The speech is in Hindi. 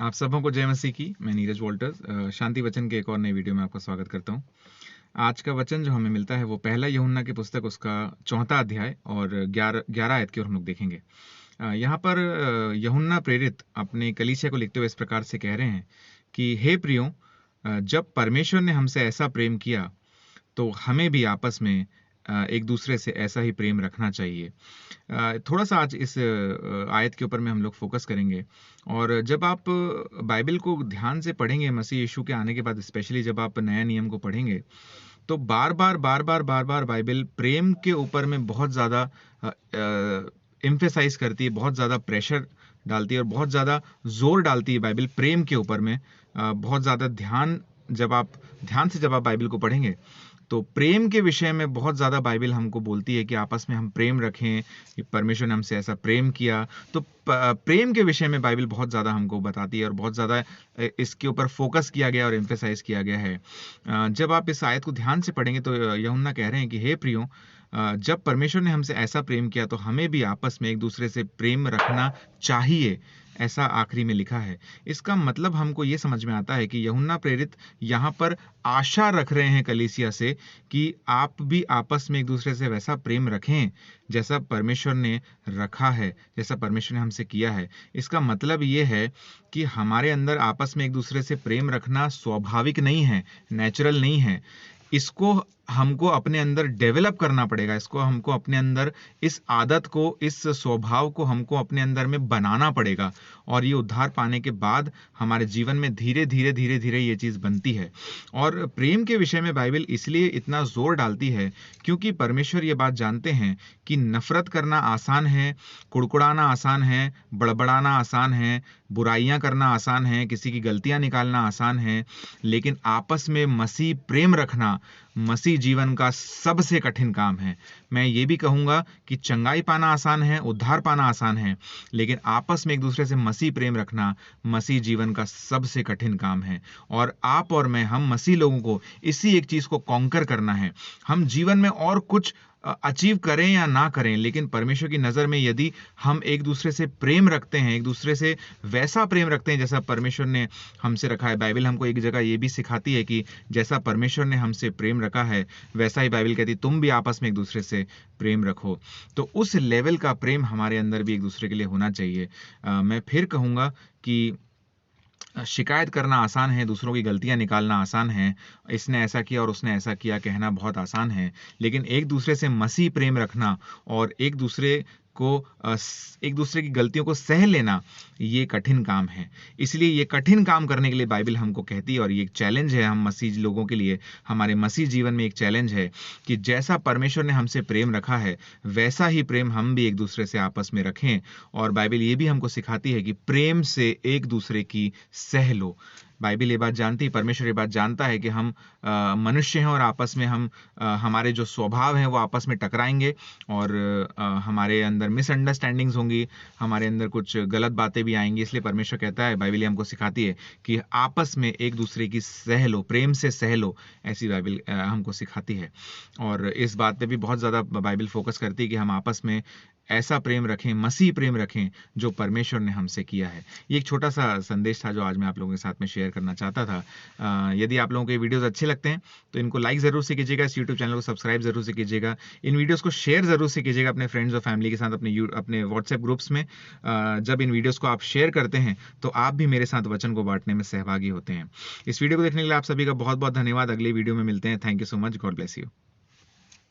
आप सबों को जय मसीह की। मैं नीरज वॉल्टर्स शांति वचन के एक और नए वीडियो में आपका स्वागत करता हूं। आज का वचन जो हमें मिलता है वो पहला यूहन्ना की पुस्तक उसका 4वां अध्याय और 11 आयत की ओर हम लोग देखेंगे। यहाँ पर यूहन्ना प्रेरित अपने कलीसिया को लिखते हुए इस प्रकार से कह रहे हैं कि हे प्रियो, जब परमेश्वर ने हमसे ऐसा प्रेम किया तो हमें भी आपस में एक दूसरे से ऐसा ही प्रेम रखना चाहिए। थोड़ा सा आज इस आयत के ऊपर में हम लोग फोकस करेंगे। और जब आप बाइबल को ध्यान से पढ़ेंगे, मसीह यीशु के आने के बाद स्पेशली जब आप नया नियम को पढ़ेंगे, तो बार बार बाइबल प्रेम के ऊपर में बहुत ज़्यादा एम्फेसाइज करती है, बहुत ज़्यादा प्रेशर डालती है और बहुत ज़्यादा जोर डालती है बाइबल प्रेम के ऊपर में। बहुत ज़्यादा ध्यान जब आप बाइबल को पढ़ेंगे तो प्रेम के विषय में बहुत ज़्यादा बाइबल हमको बोलती है कि आपस में हम प्रेम रखें, कि परमेश्वर ने हमसे ऐसा प्रेम किया। तो प्रेम के विषय में बाइबल बहुत ज़्यादा हमको बताती है और बहुत ज़्यादा इसके ऊपर फोकस किया गया और एम्फेसाइज किया गया है। जब आप इस आयत को ध्यान से पढ़ेंगे तो यूहन्ना कह रहे हैं कि हे प्रियो, जब परमेश्वर ने हमसे ऐसा प्रेम किया तो हमें भी आपस में एक दूसरे से प्रेम रखना चाहिए, ऐसा आखिरी में लिखा है। इसका मतलब हमको ये समझ में आता है कि यूहन्ना प्रेरित यहाँ पर आशा रख रहे हैं कलीसिया से कि आप भी आपस में एक दूसरे से वैसा प्रेम रखें जैसा परमेश्वर ने रखा है, जैसा परमेश्वर ने हमसे किया है। इसका मतलब ये है कि हमारे अंदर आपस में एक दूसरे से प्रेम रखना स्वाभाविक नहीं है, नेचुरल नहीं है। इसको हमको अपने अंदर डेवलप करना पड़ेगा। इसको हमको अपने अंदर, इस आदत को, इस स्वभाव को हमको अपने अंदर में बनाना पड़ेगा। और ये उद्धार पाने के बाद हमारे जीवन में धीरे धीरे ये चीज़ बनती है। और प्रेम के विषय में बाइबल इसलिए इतना जोर डालती है क्योंकि परमेश्वर ये बात जानते हैं कि नफरत करना आसान है, कुड़कुड़ाना आसान है, बड़बड़ाना आसान है, बुराइयां करना आसान है, किसी की गलतियां निकालना आसान है, लेकिन आपस में मसीह प्रेम रखना मसीह जीवन का सबसे कठिन काम है। मैं ये भी कहूँगा कि चंगाई पाना आसान है, उद्धार पाना आसान है, लेकिन आपस में एक दूसरे से मसीह प्रेम रखना मसीह जीवन का सबसे कठिन काम है। और आप और मैं, हम मसीह लोगों को इसी एक चीज़ को कॉन्कर करना है। हम जीवन में और कुछ अचीव करें या ना करें, लेकिन परमेश्वर की नज़र में यदि हम एक दूसरे से प्रेम रखते हैं, एक दूसरे से वैसा प्रेम रखते हैं जैसा परमेश्वर ने हमसे रखा है। बाइबल हमको एक जगह ये भी सिखाती है कि जैसा परमेश्वर ने हमसे प्रेम रखा है वैसा ही बाइबल कहती है तुम भी आपस में एक दूसरे से प्रेम रखो। तो उस लेवल का प्रेम हमारे अंदर भी एक दूसरे के लिए होना चाहिए। मैं फिर कहूँगा कि शिकायत करना आसान है, दूसरों की गलतियां निकालना आसान है, इसने ऐसा किया और उसने ऐसा किया कहना बहुत आसान है, लेकिन एक दूसरे से मसीह प्रेम रखना और एक दूसरे की गलतियों को सह लेना, ये कठिन काम है। इसलिए ये कठिन काम करने के लिए बाइबल हमको कहती है और ये एक चैलेंज है हम मसीह लोगों के लिए, हमारे मसीह जीवन में एक चैलेंज है कि जैसा परमेश्वर ने हमसे प्रेम रखा है वैसा ही प्रेम हम भी एक दूसरे से आपस में रखें। और बाइबल ये भी हमको सिखाती है कि प्रेम से एक दूसरे की सह लो। बाइबल ये बात जानती है, परमेश्वर ये बात जानता है कि हम मनुष्य हैं और आपस में हम हमारे जो स्वभाव हैं वो आपस में टकराएंगे और हमारे अंदर मिसअंडरस्टैंडिंग्स होंगी, हमारे अंदर कुछ गलत बातें भी आएंगी। इसलिए परमेश्वर कहता है, बाइबल हमको सिखाती है कि आपस में एक दूसरे की सह लो, प्रेम से सह लो, ऐसी बाइबल हमको सिखाती है। और इस बात पे भी बहुत ज़्यादा बाइबल फोकस करती है कि हम आपस में ऐसा प्रेम रखें, मसीह प्रेम रखें जो परमेश्वर ने हमसे किया है। ये एक छोटा सा संदेश था जो आज मैं आप लोगों के साथ में शेयर करना चाहता था। यदि आप लोगों को ये वीडियोस अच्छे लगते हैं तो इनको लाइक ज़रूर से कीजिएगा, इस यूट्यूब चैनल को सब्सक्राइब ज़रूर से कीजिएगा, इन वीडियोस को शेयर ज़रूर से कीजिएगा अपने फ्रेंड्स और फैमिली के साथ, अपने व्हाट्सएप ग्रुप्स में। जब इन वीडियोज़ को आप शेयर करते हैं तो आप भी मेरे साथ वचन को बांटने में सहभागी होते हैं। इस वीडियो को देखने के लिए आप सभी का बहुत बहुत धन्यवाद। अगले वीडियो में मिलते हैं। Thank you so much. God bless you.